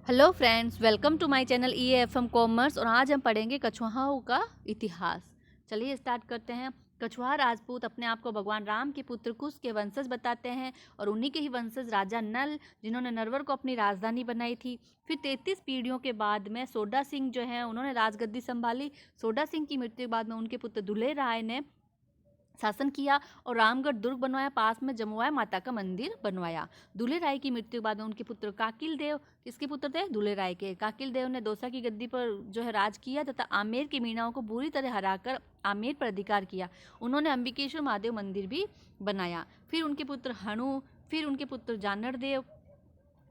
Hello friends, welcome to my channel EAFM commerce. और आज हम पढ़ेंगे कछुआओं का इतिहास। चलिए स्टार्ट करते हैं। कछुआ राजपूत अपने आप को भगवान राम के पुत्र कुश के वंशज बताते हैं और उन्हीं के ही वंशज राजा नल, जिन्होंने नरवर को अपनी राजधानी बनाई थी। फिर 33 पीढ़ियों के बाद में सोडा सिंह जो है उन्होंने राजगद्दी संभाली। सोडा सिंह की मृत्यु के बाद में उनके पुत्र दुल्हे राय ने शासन किया और रामगढ़ दुर्ग बनवाया, पास में जमुआ माता का मंदिर बनवाया। दुल्हे राय की मृत्यु के बाद में उनके पुत्र काकिल देव, किसके पुत्र थे? दुल्हे राय के। काकिल देव ने दौसा की गद्दी पर जो है राज किया तथा आमेर की मीणाओं को बुरी तरह हराकर आमेर पर अधिकार किया। उन्होंने अंबिकेश्वर महादेव मंदिर भी बनाया। फिर उनके पुत्र हनु, फिर उनके पुत्र जानर देव,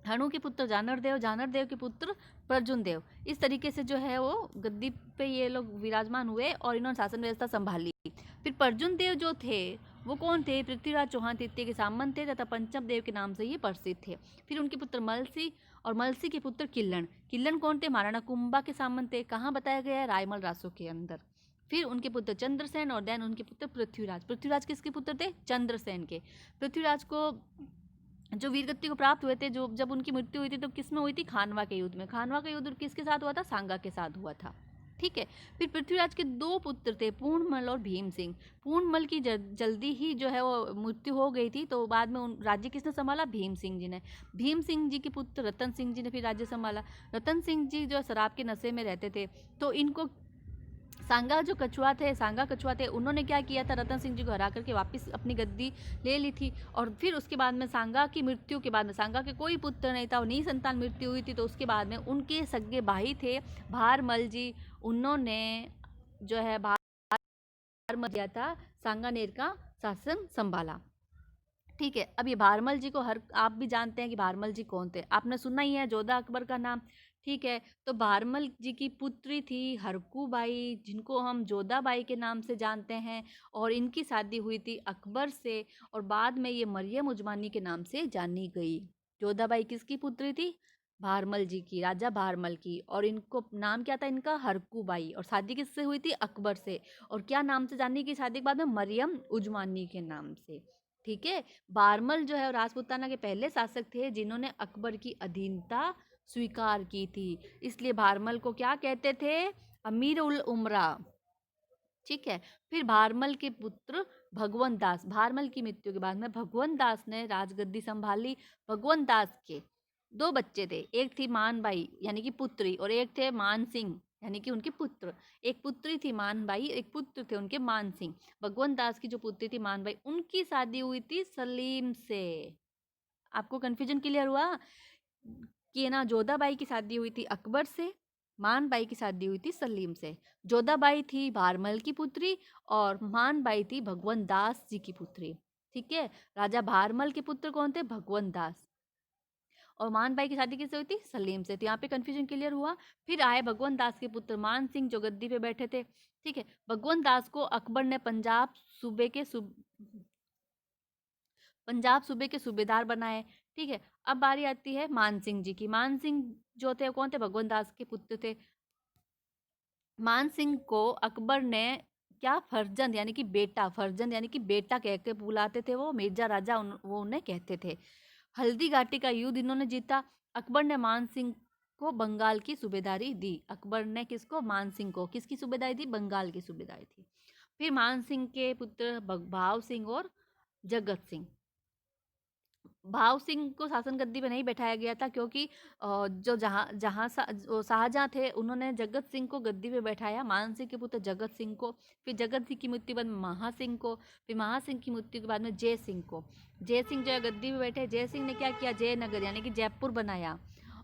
हनु के पुत्र जानर देव, जानर देव के पुत्र प्रजुन देव। इस तरीके से जो है वो गद्दी पे ये लोग विराजमान हुए और इन्होंने शासन व्यवस्था संभाली। फिर प्रजुन देव जो थे वो कौन थे? पृथ्वीराज चौहान तृतीय के सामंत थे तथा पंचम देव के नाम से ये प्रसिद्ध थे। फिर उनके पुत्र मलसी और मलसी के पुत्र किल्लन। किल्लन कौन थे? महाराणा कुंभा के सामंत थे। कहाँ बताया गया है? रायमल रासो के अंदर। फिर उनके पुत्र चंद्रसेन और देन उनके पुत्र पृथ्वीराज। पृथ्वीराज किसके पुत्र थे? चंद्रसेन के। पृथ्वीराज को जो वीरगति को प्राप्त हुए थे, जो जब उनकी मृत्यु हुई थी तो किसमें हुई थी? खानवा के युद्ध में। खानवा का युद्ध किसके साथ हुआ था? सांगा के साथ हुआ था। ठीक है। फिर पृथ्वीराज के दो पुत्र थे, पूर्णमल और भीम सिंह। पूर्णमल की जल्दी ही जो है वो मृत्यु हो गई थी, तो बाद में उन राज्य किसने संभाला? भीम सिंह जी ने। भीम सिंह जी के पुत्र रतन सिंह जी ने फिर राज्य संभाला। रतन सिंह जी जो शराब के नशे में रहते थे, तो इनको सांगा जो कछुआ थे, सांगा कछुआ थे, उन्होंने क्या किया था? रतन सिंह जी को हरा करके वापस अपनी गद्दी ले ली थी। और फिर उसके बाद में सांगा की मृत्यु के बाद में, सांगा के कोई पुत्र नहीं था और नई संतान मृत्यु हुई थी, तो उसके बाद में उनके सगे भाई थे भारमल जी, उन्होंने जो है भारमल दिया था, सांगानेर का शासन संभाला। ठीक है। अब ये भारमल जी को आप भी जानते हैं कि भारमल जी कौन थे, आपने सुना ही है जोधा अकबर का नाम। ठीक है। तो भारमल जी की पुत्री थी हरकूबाई, जिनको हम जोधाबाई के नाम से जानते हैं, और इनकी शादी हुई थी अकबर से और बाद में ये मरियम उजमानी के नाम से जानी गई। जोधाबाई किसकी पुत्री थी? भारमल जी की, राजा भारमल की। और इनको नाम क्या था इनका? हरकूबाई। और शादी किससे हुई थी? अकबर से। और क्या नाम से जानी गई शादी के बाद में? मरियम उजमानी के नाम से। ठीक है। बारमल जो है राजपूताना के पहले शासक थे जिन्होंने अकबर की अधीनता स्वीकार की थी, इसलिए बारमल को क्या कहते थे? अमीर उल उमरा। ठीक है। फिर भारमल के पुत्र भगवंत दास। भारमल की मृत्यु के बाद में भगवंत दास ने राजगद्दी संभाली। भगवंत दास के दो बच्चे थे, एक थी मानबाई यानी कि पुत्री और एक थे मान सिंह यानी कि उनके पुत्र। एक पुत्री थी मानबाई, एक पुत्र थे उनके मान सिंह। भगवंत दास की जो पुत्री थी मानबाई, उनकी शादी हुई थी सलीम से। आपको कंफ्यूजन क्लियर हुआ कि ना? जोधाबाई की शादी हुई थी अकबर से, मानबाई की शादी हुई थी सलीम से। जोधाबाई थी भारमल की पुत्री और मानबाई थी भगवंत दास जी की पुत्री। ठीक है। राजा भारमल के पुत्र कौन थे? भगवंत दास। और मानबाई की शादी किससे हुई थी? सलीम से। तो यहाँ पे कंफ्यूजन क्लियर हुआ। फिर आए भगवंत दास के पुत्र मान सिंह, जो गद्दी पे बैठे थे। ठीक है। भगवंत दास को अकबर ने पंजाब सूबे के सूबेदार बनाए। ठीक है। अब बारी आती है मान सिंह जी की। मान सिंह जो थे कौन थे? भगवंत दास के पुत्र थे। मान सिंह को अकबर ने क्या फर्जंद यानी कि बेटा, फर्जंद यानी कि बेटा कह के बुलाते थे, वो मिर्जा राजा वो उन्हें कहते थे। हल्दी घाटी का युद्ध इन्होंने जीता। अकबर ने मान सिंह को बंगाल की सूबेदारी दी। अकबर ने किसको? मान सिंह को। किसकी सूबेदारी दी? बंगाल की सूबेदारी थी। फिर मान सिंह के पुत्र भाव सिंह और जगत सिंह। भाव सिंह को शासन गद्दी पे नहीं बैठाया गया था, क्योंकि जो जहाँ जहाँ शाहजहाँ थे उन्होंने जगत सिंह को गद्दी पे बैठाया, मान सिंह के पुत्र जगत सिंह को। फिर जगत सिंह की मृत्यु के बाद महासिंह को। फिर महासिंह की मृत्यु के बाद में जय सिंह को। जय सिंह जो है गद्दी पे बैठे। जय सिंह ने क्या किया? जयनगर यानी कि जयपुर बनाया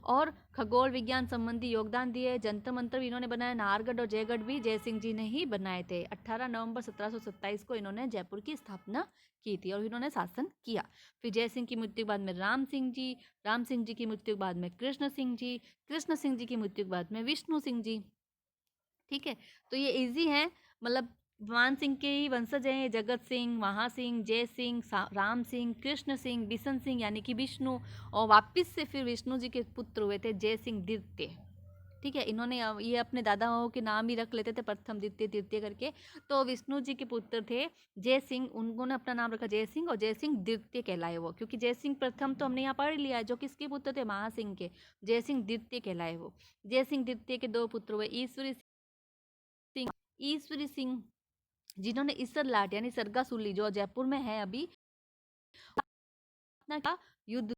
और खगोल विज्ञान संबंधी योगदान दिए। जंतर मंतर भी इन्होंने बनाया। नाहरगढ़ और जयगढ़ भी जय सिंह जी ने ही बनाए थे। 18 नवंबर 1727 को इन्होंने जयपुर की स्थापना की थी और इन्होंने शासन किया। फिर जय सिंह की मृत्यु के बाद में राम सिंह जी, राम सिंह जी की मृत्यु के बाद में कृष्ण सिंह जी, कृष्ण सिंह जी की मृत्यु के बाद में विष्णु सिंह जी। ठीक है। तो ये इजी है, मतलब मान सिंह के ही वंशज हैं ये, जगत सिंह, महासिंह, जय सिंह, राम सिंह, कृष्ण सिंह, बिशन सिंह यानी कि विष्णु, और वापिस से फिर विष्णु जी के पुत्र हुए थे जय सिंह द्वितीय। ठीक है, इन्होंने ये अपने दादाओं के नाम ही रख लेते थे प्रथम द्वितीय तृतीय करके। तो विष्णु जी के पुत्र थे जय सिंह, उन्होंने अपना नाम रखा जय सिंह, और जय सिंह द्वितीय कहलाए वो, क्योंकि जय सिंह प्रथम तो हमने यहाँ पढ़ लिया है, जो किसके पुत्र थे, महासिंह के। जय सिंह द्वितीय कहलाए वो। जय सिंह द्वितीय के दो पुत्र हुए, सिंह ईश्वरी सिंह, जिन्होंने इसर लाट यानी सरगासुली जो जयपुर में है अभी, अपना युद्ध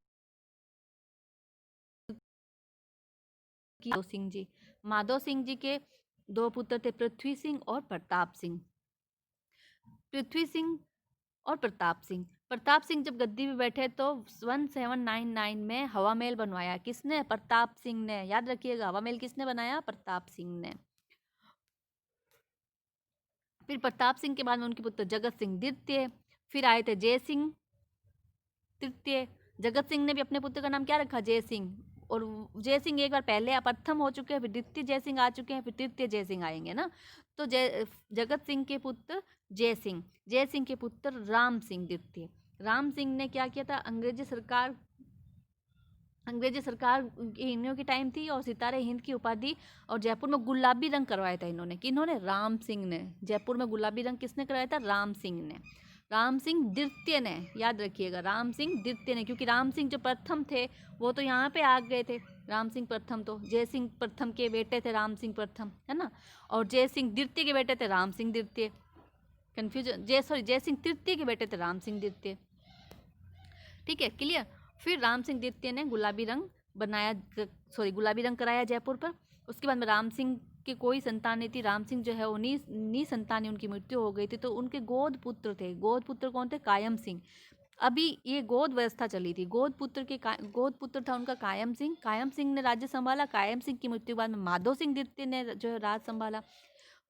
माधो सिंह जी। माधो सिंह जी के दो पुत्र थे, पृथ्वी सिंह और प्रताप सिंह। पृथ्वी सिंह और प्रताप सिंह। प्रताप सिंह जब गद्दी में बैठे तो 1799 में हवा महल बनवाया। किसने? प्रताप सिंह ने। याद रखिएगा, हवा महल किसने बनाया? प्रताप सिंह ने। फिर प्रताप सिंह के बाद में उनके पुत्र जगत सिंह द्वितीय, फिर आए थे जय सिंह तृतीय। जगत सिंह ने भी अपने पुत्र का नाम क्या रखा? जय सिंह। और जय सिंह एक बार पहले प्रथम हो चुके हैं, फिर द्वितीय जय सिंह आ चुके हैं, फिर तृतीय जय सिंह आएंगे ना। तो जगत सिंह के पुत्र जय सिंह, जय सिंह के पुत्र राम सिंह द्वितीय। राम सिंह ने क्या किया था? अंग्रेजी सरकार इन्हों की टाइम थी, और सितारे हिंद की उपाधि और जयपुर में गुलाबी रंग करवाया था इन्होंने। कि इन्होंने राम सिंह ने जयपुर में गुलाबी रंग किसने करवाया था? राम सिंह ने। राम सिंह द्वितीय ने, याद रखिएगा, राम सिंह द्वितीय ने, क्योंकि राम सिंह जो प्रथम थे वो तो यहाँ पे आ गए थे। राम सिंह प्रथम तो जय सिंह प्रथम के बेटे थे, राम सिंह प्रथम, है ना। और जय सिंह द्वितीय के बेटे थे राम सिंह द्वितीय। कंफ्यूजन, जय सिंह तृतीय के बेटे थे राम सिंह द्वितीय। ठीक है, क्लियर। फिर राम सिंह द्वितीय ने गुलाबी रंग गुलाबी रंग कराया जयपुर पर। उसके बाद में राम सिंह की कोई संतान नहीं थी। राम सिंह जो है उन्हीं संतान, उनकी मृत्यु हो गई थी। तो उनके गोद पुत्र थे। गोद पुत्र कौन थे? कायम सिंह। अभी ये गोद व्यवस्था चली थी। गोद पुत्र था उनका कायम सिंह। कायम सिंह ने राज्य संभाला। कायम सिंह की मृत्यु के बाद में माधो सिंह द्वितीय ने जो है राज संभाला।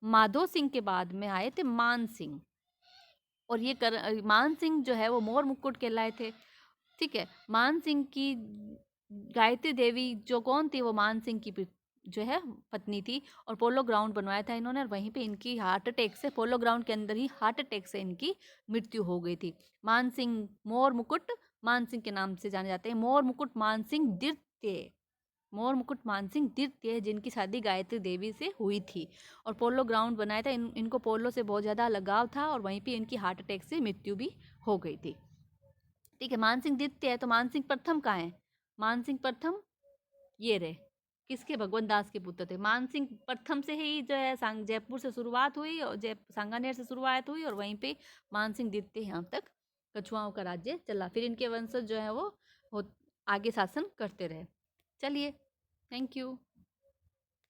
माधो सिंह के बाद में आए थे मान सिंह, और मान सिंह जो है वो मोर मुकुट कहलाए थे। ठीक है, मान सिंह की गायत्री देवी जो कौन थी? वो मान सिंह की जो है पत्नी थी। और पोलो ग्राउंड बनवाया था इन्होंने, और वहीं पे इनकी हार्ट अटैक से, पोलो ग्राउंड के अंदर ही हार्ट अटैक से इनकी मृत्यु हो गई थी। मान सिंह मोर मुकुट मान सिंह के नाम से जाने जाते हैं। मोर मुकुट मान सिंह द्वितीय, मोर मुकुट मान सिंह द्वितीय, जिनकी शादी गायत्री देवी से हुई थी। और पोलो ग्राउंड बनाया था। इनको पोलो से बहुत ज़्यादा लगाव था, और वहीं पे इनकी हार्ट अटैक से मृत्यु भी हो गई थी। ठीक है, मान सिंह द्वितीय है, तो मान सिंह प्रथम कहाँ है? मान सिंह प्रथम ये रहे, किसके? भगवंत दास के पुत्र थे। मान सिंह प्रथम से ही जो है जयपुर से शुरुआत हुई, और सांगानेर से शुरुआत हुई, और वहीं पे मान सिंह द्वितीय यहाँ तक कछुआओं का राज्य चला। फिर इनके वंशज जो है वो आगे शासन करते रहे। चलिए, थैंक यू।